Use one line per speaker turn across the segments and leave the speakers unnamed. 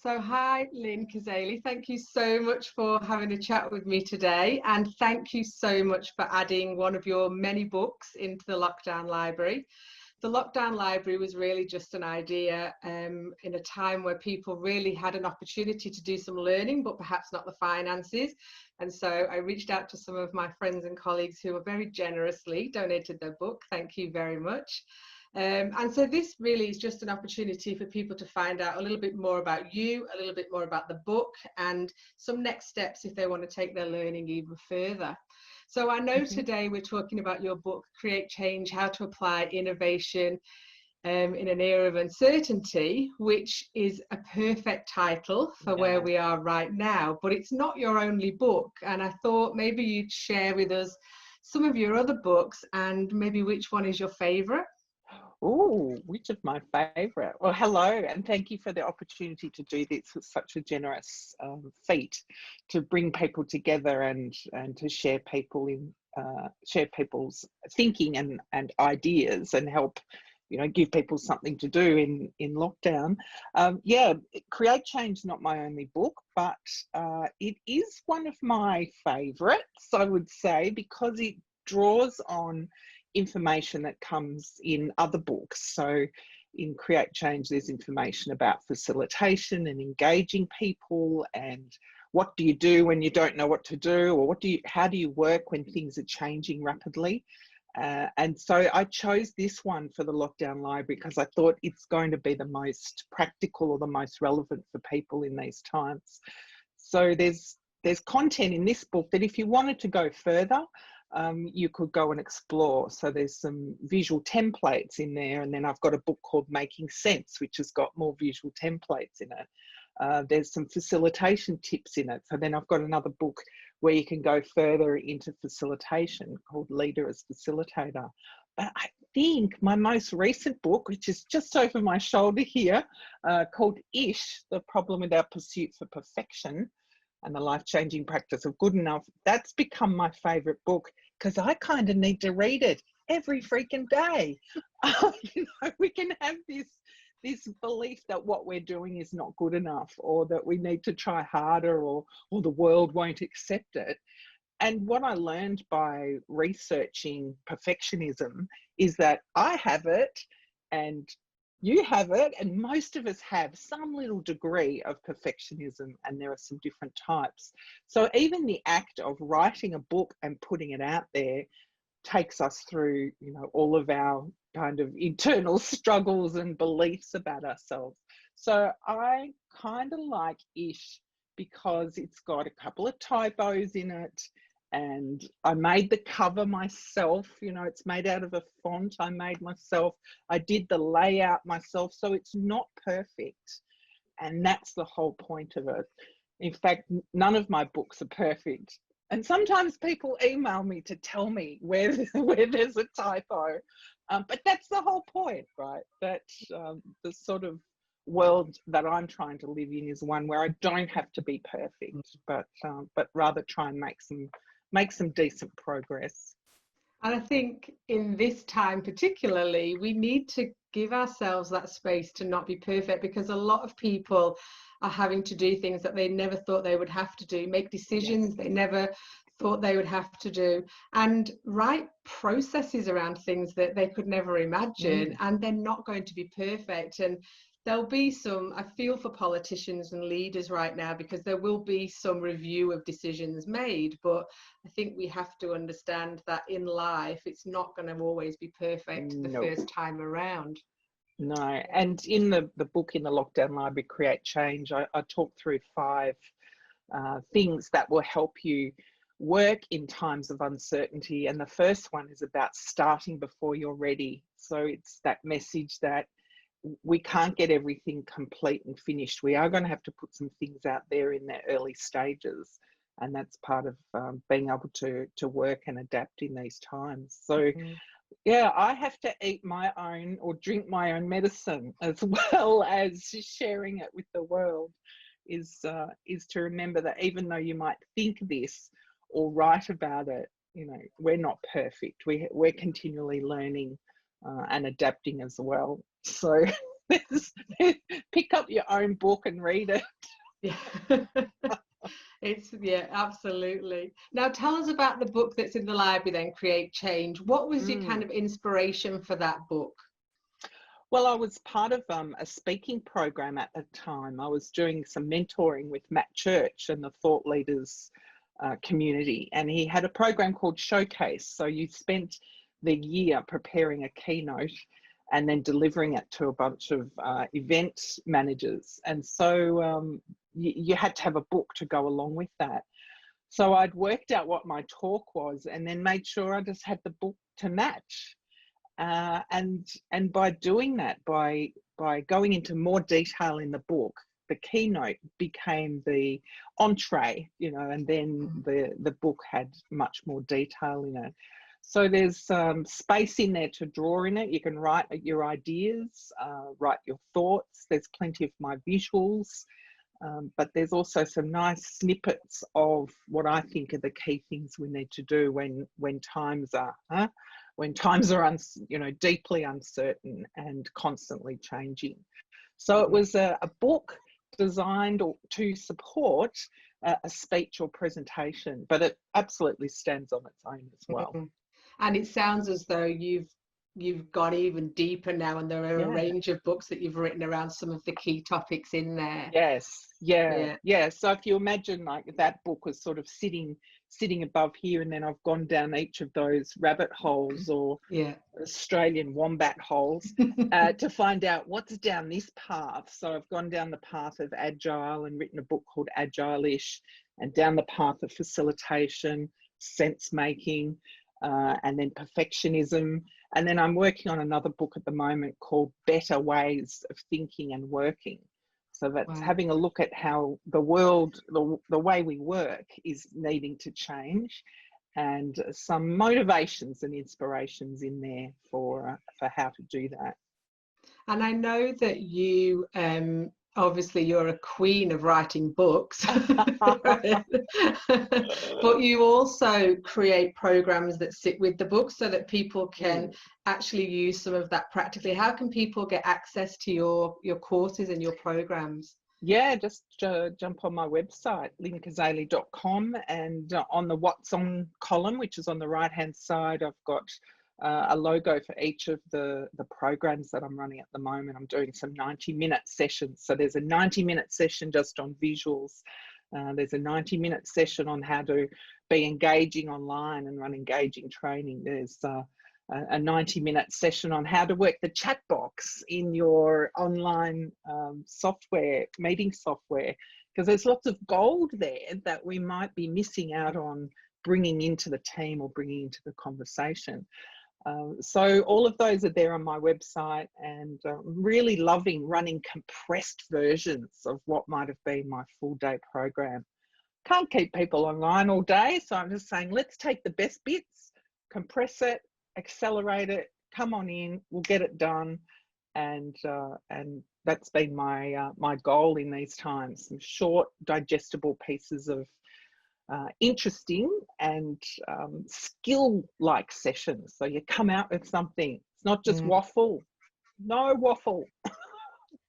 So hi, Lynne Cazaly. Thank you so much for having a chat with me today. And thank you so much for adding one of your many books into the Lockdown Library. The Lockdown Library was really just an idea in a time where people really had an opportunity to do some learning, but perhaps not the finances. And so I reached out to some of my friends and colleagues who were very generously donated their book. Thank you very much. And so this really is just an opportunity for people to find out a little bit more about you, a little bit more about the book, and some next steps if they want to take their learning even further. So I know today we're talking about your book, Create Change, How to Apply Innovation in an Era of Uncertainty, which is a perfect title for where we are right now, but it's not your only book. And I thought maybe you'd share with us some of your other books and maybe which one is your favorite.
Oh, which of my favorite? Well, hello, and thank you for the opportunity to do this with such a generous feat to bring people together and to share people's thinking and ideas and help, give people something to do in lockdown. Create Change is not my only book, but it is one of my favorites, I would say, because it draws on information that comes in other books. So in Create Change, there's information about facilitation and engaging people, and what do you do when you don't know what to do, or how do you work when things are changing rapidly. And so I chose this one for the Lockdown Library because I thought it's going to be the most practical or the most relevant for people in these times. So there's content in this book that if you wanted to go further, you could go and explore. So there's some visual templates in there, and then I've got a book called Making Sense, which has got more visual templates in it. There's some facilitation tips in it. So then I've got another book where you can go further into facilitation called Leader as Facilitator. But I think my most recent book, which is just over my shoulder here, called Ish, The Problem with Our Pursuit for Perfection and the Life-Changing Practice of Good Enough, that's become my favorite book because I kind of need to read it every freaking day. We can have this belief that what we're doing is not good enough, or that we need to try harder, or the world won't accept it. And what I learned by researching perfectionism is that I have it, and you have it, and most of us have some little degree of perfectionism, and there are some different types. So even the act of writing a book and putting it out there takes us through, all of our kind of internal struggles and beliefs about ourselves. So I kind of like Ish because it's got a couple of typos in it, and I made the cover myself. It's made out of a font I made myself. I did the layout myself, so it's not perfect. And that's the whole point of it. In fact, none of my books are perfect. And sometimes people email me to tell me where there's a typo. But that's the whole point, right? That the sort of world that I'm trying to live in is one where I don't have to be perfect, but rather try and make some decent progress.
And I think in this time particularly, we need to give ourselves that space to not be perfect, because a lot of people are having to do things that they never thought they would have to do, make decisions they never thought they would have to do, and write processes around things that they could never imagine. And they're not going to be perfect. And there'll be some, I feel for politicians and leaders right now, because there will be some review of decisions made, but I think we have to understand that in life it's not going to always be perfect the first time around.
No, and in the book, in the Lockdown Library, Create Change, I talk through 5 things that will help you work in times of uncertainty. And the first one is about starting before you're ready. So it's that message that we can't get everything complete and finished. We are going to have to put some things out there in their early stages. And that's part of being able to work and adapt in these times. So yeah, I have to eat my own or drink my own medicine, as well as sharing it with the world, is to remember that even though you might think this or write about it, we're not perfect. We're continually learning and adapting as well. So Pick up your own book and read it.
Yeah. Yeah, absolutely. Now tell us about the book that's in the library then, Create Change. What was your kind of inspiration for that book?
Well, I was part of a speaking program at the time. I was doing some mentoring with Matt Church and the Thought Leaders community, and he had a program called Showcase. So you spent the year preparing a keynote and then delivering it to a bunch of event managers. And so you had to have a book to go along with that. So I'd worked out what my talk was and then made sure I just had the book to match. And by doing that, by going into more detail in the book, the keynote became the entree, and then the book had much more detail in it. So there's space in there to draw in it. You can write your ideas, write your thoughts. There's plenty of my visuals, but there's also some nice snippets of what I think are the key things we need to do when times are deeply uncertain and constantly changing. So it was a book designed to support a speech or presentation, but it absolutely stands on its own as well.
And it sounds as though you've gone even deeper now, and there are a range of books that you've written around some of the key topics in there.
Yes, yeah. So if you imagine like that book was sort of sitting above here, and then I've gone down each of those rabbit holes or Australian wombat holes to find out what's down this path. So I've gone down the path of Agile and written a book called Agile-ish, and down the path of facilitation, sense making, and then perfectionism. And then I'm working on another book at the moment called Better Ways of Thinking and Working. So that's having a look at how the world, the way we work is needing to change, and some motivations and inspirations in there for how to do that.
And I know that you, obviously you're a queen of writing books, but you also create programs that sit with the book so that people can actually use some of that practically. How can people get access to your courses and your programs?
Yeah, just jump on my website, lynnecazaley.com, and on the What's On column, which is on the right-hand side, I've got a logo for each of the programs that I'm running at the moment. I'm doing some 90-minute sessions. So there's a 90-minute session just on visuals. There's a 90-minute session on how to be engaging online and run engaging training. There's a 90-minute session on how to work the chat box in your online software, meeting software, because there's lots of gold there that we might be missing out on bringing into the team or bringing into the conversation. So all of those are there on my website, and really loving running compressed versions of what might have been my full day program. Can't keep people online all day, so I'm just saying, let's take the best bits, compress it, accelerate it, come on in, we'll get it done. And that's been my my goal in these times, some short, digestible pieces of interesting and skill-like sessions. So you come out with something. It's not just waffle. No waffle.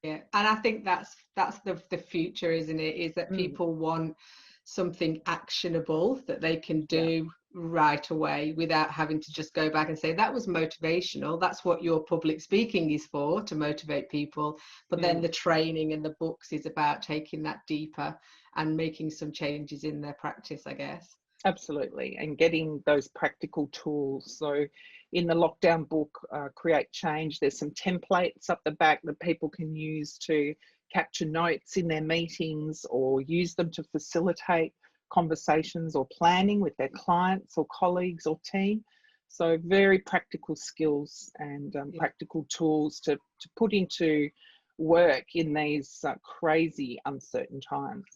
Yeah, and I think that's the future, isn't it? Is that people want something actionable that they can do right away without having to just go back and say that was motivational. That's what your public speaking is for, to motivate people. But then the training and the books is about taking that deeper and making some changes in their practice, I guess.
Absolutely, and getting those practical tools. So in the lockdown book, Create Change, there's some templates up the back that people can use to capture notes in their meetings or use them to facilitate conversations or planning with their clients or colleagues or team. So very practical skills and practical tools to put into work in these crazy, uncertain times.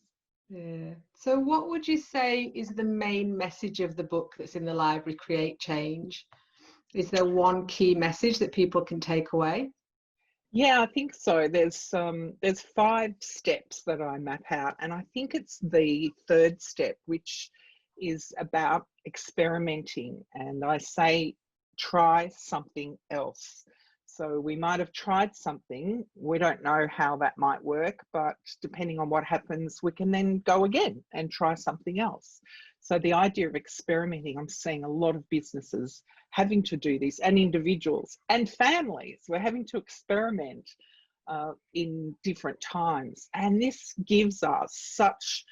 Yeah. So what would you say is the main message of the book that's in the library, Create Change? Is there one key message that people can take away?
Yeah, I think so. There's 5 steps that I map out, and I think it's the third step, which is about experimenting. And I say, try something else. So we might have tried something, we don't know how that might work, but depending on what happens, we can then go again and try something else. So the idea of experimenting, I'm seeing a lot of businesses having to do this, and individuals and families, we're having to experiment in different times. And this gives us such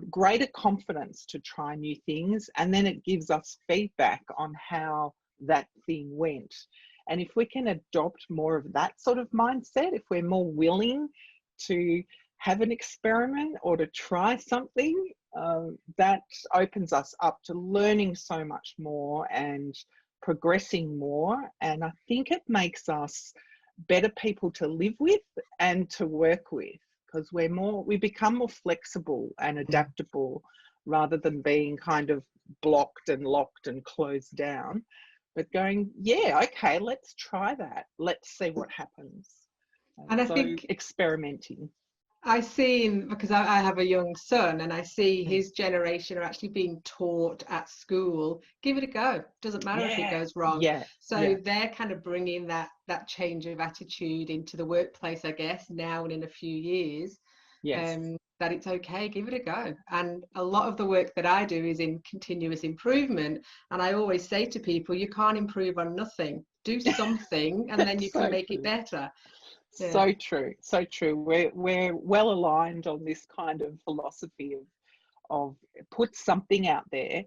greater confidence to try new things, and then it gives us feedback on how that thing went. And if we can adopt more of that sort of mindset, if we're more willing to have an experiment or to try something, that opens us up to learning so much more and progressing more. And I think it makes us better people to live with and to work with, because we become more flexible and adaptable rather than being kind of blocked and locked and closed down. But going, yeah, okay, let's try that. Let's see what happens.
And I think
experimenting.
I seen, because I have a young son, and I see his generation are actually being taught at school, give it a go. Doesn't matter if it goes wrong. So they're kind of bringing that change of attitude into the workplace, I guess, now and in a few years. That it's okay, give it a go. And a lot of the work that I do is in continuous improvement, and I always say to people, you can't improve on nothing. Do something and then you can make it better.
So true, so true. We're well aligned on this kind of philosophy of put something out there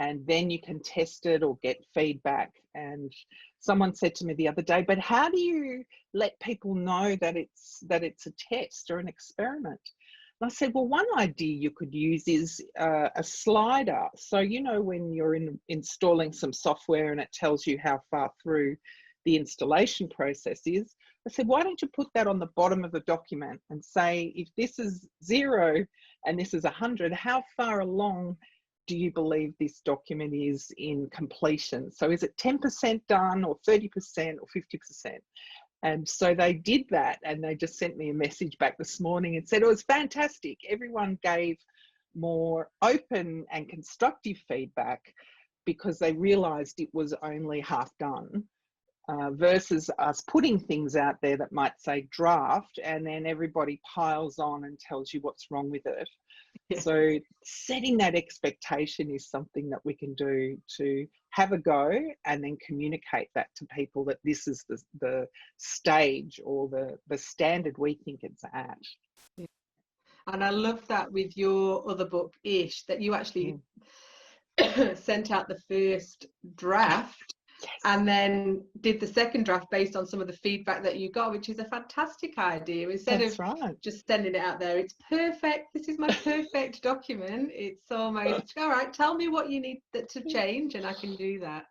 and then you can test it or get feedback. And someone said to me the other day, but how do you let people know that it's a test or an experiment? And I said, well, one idea you could use is a slider. So, you know, when you're installing some software and it tells you how far through the installation process is, I said, why don't you put that on the bottom of the document and say, if this is 0 and this is 100, how far along do you believe this document is in completion? So is it 10% done or 30% or 50%? And so they did that, and they just sent me a message back this morning and said it was fantastic. Everyone gave more open and constructive feedback because they realised it was only half done, versus us putting things out there that might say draft, and then everybody piles on and tells you what's wrong with it. So setting that expectation is something that we can do to have a go and then communicate that to people, that this is the stage or the standard we think it's at.
And I love that with your other book, Ish, that you actually sent out the first draft and then did the second draft based on some of the feedback that you got, which is a fantastic idea. Instead of just sending it out there, it's perfect, this is my perfect document. It's almost, all right, tell me what you need to change and I can do that.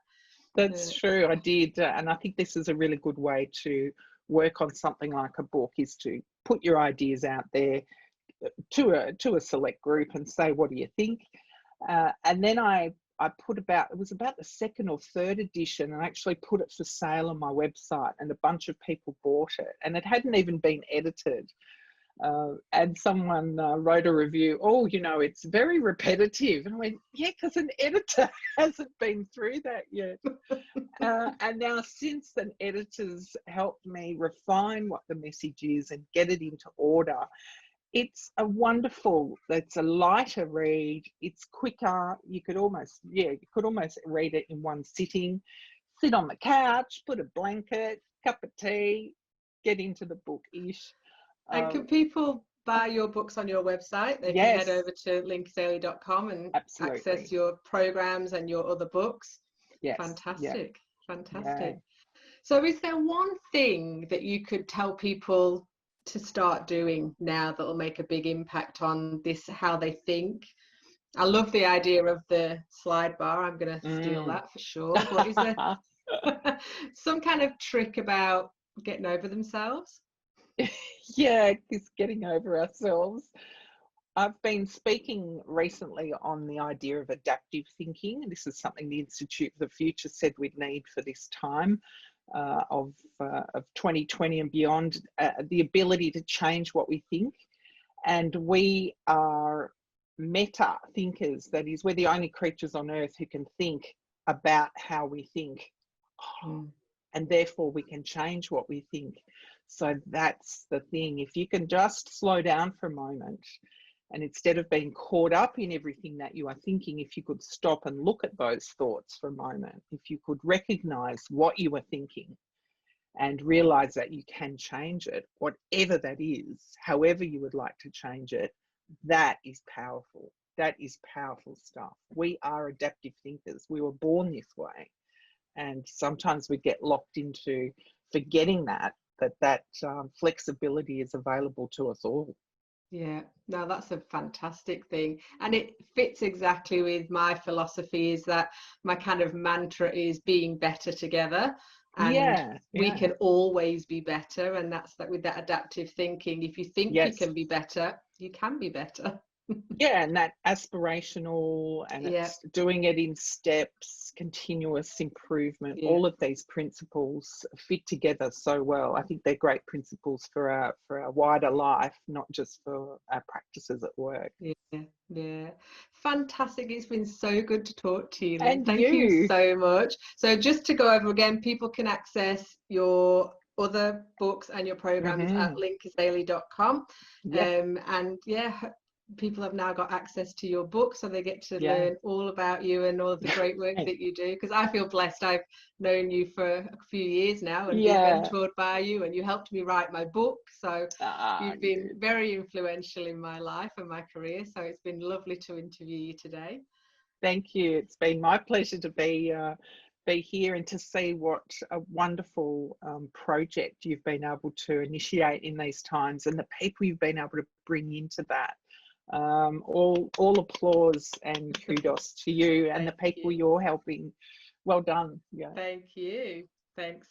That's true, I did. And I think this is a really good way to work on something like a book, is to put your ideas out there to a select group and say, what do you think? And then I put it was about the second or third edition, and I actually put it for sale on my website, and a bunch of people bought it, and it hadn't even been edited. And someone wrote a review, oh, you know, it's very repetitive. And I went, yeah, because an editor hasn't been through that yet. And now since then, editors helped me refine what the message is and get it into order. It's a lighter read, it's quicker, you could almost read it in one sitting, sit on the couch, put a blanket, cup of tea, get into the book-ish.
And can people buy your books on your website? They can head over to lynnecazaley.com and access your programs and your other books. Fantastic. So is there one thing that you could tell people to start doing now that will make a big impact on how they think? I love the idea of the slide bar. I'm going to steal that for sure. But is there some kind of trick about getting over themselves?
Yeah, it's getting over ourselves. I've been speaking recently on the idea of adaptive thinking. This is something the Institute for the Future said we'd need for this time of 2020 and beyond, the ability to change what we think. And we are meta thinkers. That is, we're the only creatures on earth who can think about how we think. and therefore we can change what we think. So that's the thing. If you can just slow down for a moment, and instead of being caught up in everything that you are thinking, if you could stop and look at those thoughts for a moment, if you could recognize what you were thinking and realize that you can change it, whatever that is, however you would like to change it, that is powerful. That is powerful stuff. We are adaptive thinkers. We were born this way. And sometimes we get locked into forgetting that flexibility is available to us all.
Yeah, no, that's a fantastic thing. And it fits exactly with my philosophy, is that my kind of mantra is being better together. And we can always be better. And that's that with that adaptive thinking. If you think you can be better, you can be better.
Yeah, and that aspirational, and it's doing it in steps, continuous improvement, all of these principles fit together so well. I think they're great principles for our wider life, not just for our practices at work.
Yeah, fantastic. It's been so good to talk to you, Lynne.
And
thank you so much. So just to go over again, people can access your other books and your programs at lynnecazaley.com. And people have now got access to your book, so they get to learn all about you and all of the great work that you do, because I feel blessed. I've known you for a few years now and been mentored by you, and you helped me write my book, so you've been very influential in my life and my career. So it's been lovely to interview you today.
Thank you. It's been my pleasure to be here and to see what a wonderful project you've been able to initiate in these times, and the people you've been able to bring into that. All applause and kudos to you and the people you're helping. Well done.
Thank you. Thanks.